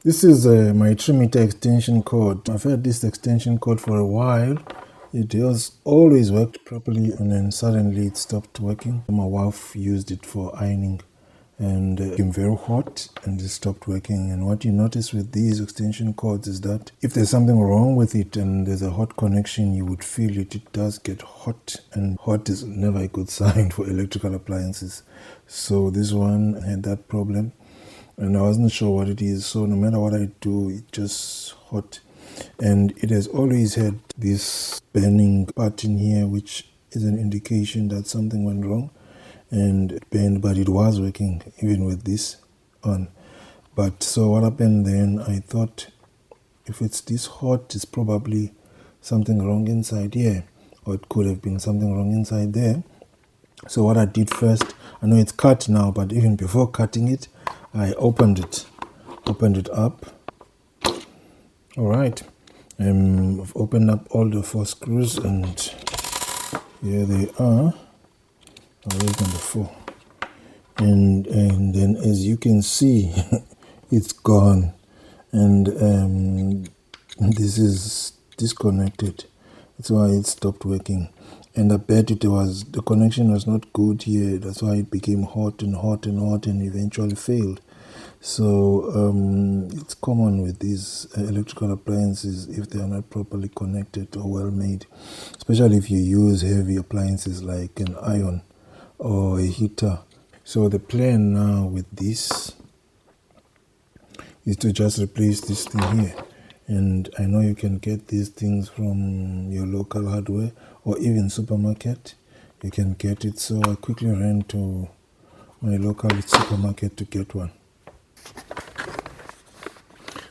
This is my trimeter extension cord. I've had this extension cord for a while. It has always worked properly, and then suddenly it stopped working. My wife used it for ironing, and it became very hot and it stopped working. And what you notice with these extension cords is that if there's something wrong with it and there's a hot connection, you would feel it. It does get hot, and hot is never a good sign for electrical appliances. So this one had that problem, and I wasn't sure what it is. So no matter what I do, it just hot. And it has always had this burning button here, which is an indication that something went wrong. And it burned, but it was working even with this on. But so what happened then, I thought if it's this hot, it's probably something wrong inside here, or it could have been something wrong inside there. So what I did first, I know it's cut now, but even before cutting it, I opened it up. All right, I've opened up all the 4 screws, and here they are. Where's number 4? And then, as you can see, it's gone, and this is disconnected. That's why it stopped working. And I bet the connection was not good here. That's why it became hot and hot and hot, and eventually failed. So it's common with these electrical appliances if they are not properly connected or well made, especially if you use heavy appliances like an iron or a heater. So the plan now with this is to just replace this thing here. And I know you can get these things from your local hardware or even supermarket. You can get it. So I quickly ran to my local supermarket to get one.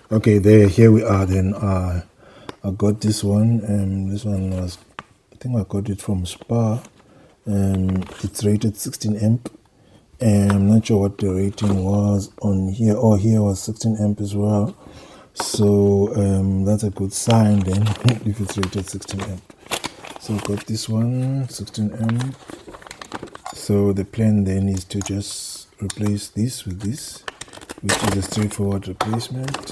Okay, here we are then. I got this one. This one was, I think I got it from Spar. It's rated 16 amp. And I'm not sure what the rating was on here. Oh, here was 16 amp as well. So that's a good sign then if it's rated 16 amp. So I got this one, 16 amp. So the plan then is to just replace this with this, which is a straightforward replacement.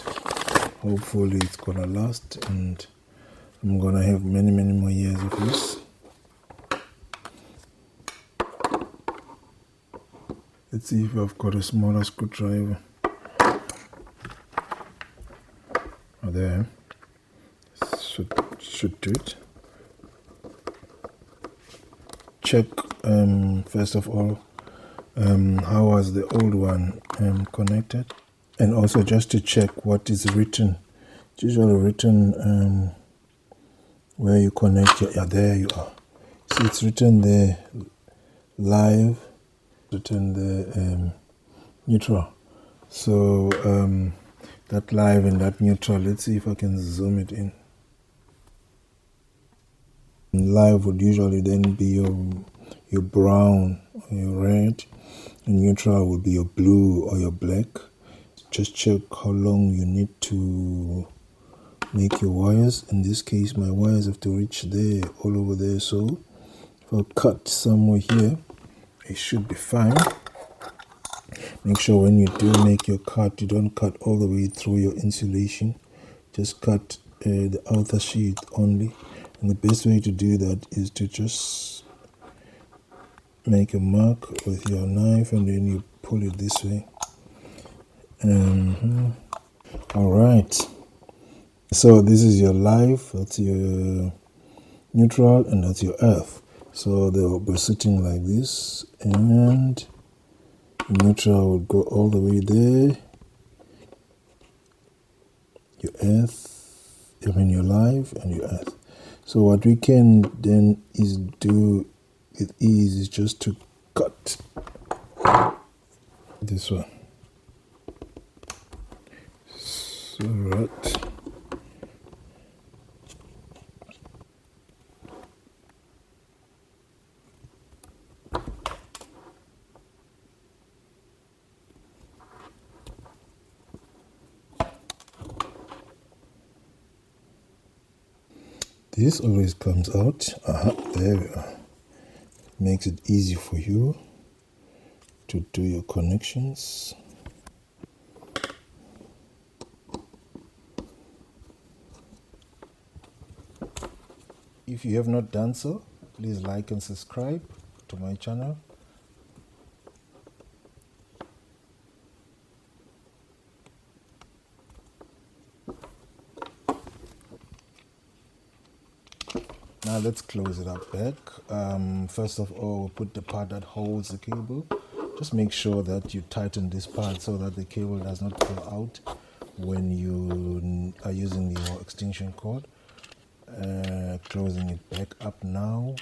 Hopefully it's gonna last, and I'm gonna have many more years of this. Let's see if I've got a smaller screwdriver. Oh, there. Should do it. Check first of all how was the old one connected, and also just to check what is written. It's usually written where you connect your, yeah, there you are. See, it's written there live, written there neutral. So that live and that neutral, let's see if I can zoom it in. Live would usually then be your brown or your red, and neutral would be your blue or your black. Just check how long you need to make your wires. In this case, my wires have to reach there, all over there. So if I cut somewhere here, it should be fine. Make sure when you do make your cut, you don't cut all the way through your insulation. Just cut the outer sheet only. And the best way to do that is to just make a mark with your knife, and then you pull it this way. All right. So this is your live, that's your neutral, and that's your earth. So they will be sitting like this, and neutral will go all the way there. Your earth, your live, and your earth. So what we can then is do with ease is just to cut this one. So right. This always comes out. There we are. Makes it easy for you to do your connections. If you have not done so, please like and subscribe to my channel. Now let's close it up back. First of all, we'll put the part that holds the cable. Just make sure that you tighten this part so that the cable does not go out when you are using your extension cord. Closing it back up now,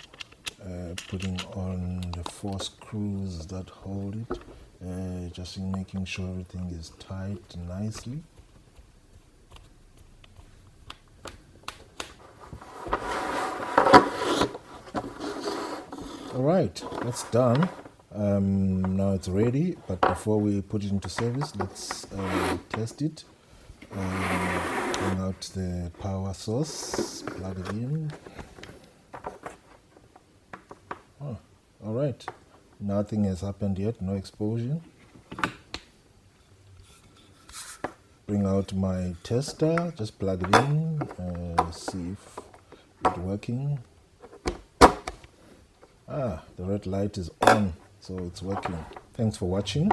putting on the 4 screws that hold it, just making sure everything is tight nicely. Alright, that's done. Now it's ready, but before we put it into service, let's test it. Bring out the power source, plug it in. Oh, alright, nothing has happened yet, no explosion. Bring out my tester, just plug it in, see if it's working. The red light is on, so it's working. Thanks for watching.